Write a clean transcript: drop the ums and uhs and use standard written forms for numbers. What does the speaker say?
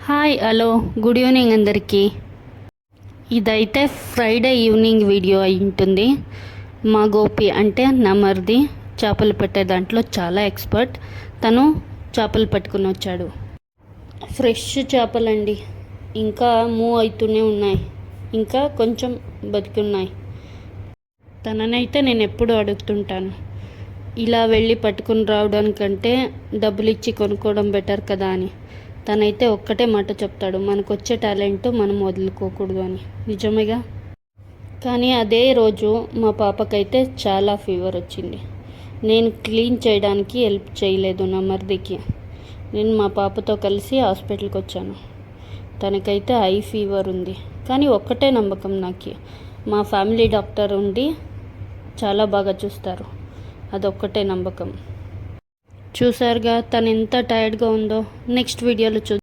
Hi hello good evening అందరికీ. ఇదైతే Friday evening video అయి ఉంటుంది. మా గోపి అంటే నా మరిది చేపలు పట్టే దాంట్లో చాలా ఎక్స్పర్ట్. తను చేపలు పట్టుకుని వచ్చాడు. ఫ్రెష్ చేపలండి, ఇంకా మూవ్ అవుతూనే ఉన్నాయి, ఇంకా కొంచెం బతికి ఉన్నాయి. తననైతే నేను ఎప్పుడు అడుగుతుంటాను, ఇలా వెళ్ళి పట్టుకుని రావడానికంటే డబ్బులు ఇచ్చి కొనుక్కోవడం బెటర్ కదా అని. తనైతే ఒక్కటే మాట చెప్తాడు, మనకు వచ్చే టాలెంట్ మనం వదులుకోకూడదు అని. నిజమేగా. కానీ అదే రోజు మా పాపకైతే చాలా ఫీవర్ వచ్చింది. నేను క్లీన్ చేయడానికి హెల్ప్ చేయలేదు నా మరిదికి. నేను మా పాపతో కలిసి హాస్పిటల్కి వచ్చాను. తనకైతే హై ఫీవర్ ఉంది. కానీ ఒక్కటే నమ్మకం నాకు, మా ఫ్యామిలీ డాక్టర్ ఉండి చాలా బాగా చూస్తారు. అదొక్కటే నమ్మకం. చూసారుగా తను ఎంత టైర్డ్గా ఉందో. నెక్స్ట్ వీడియోలో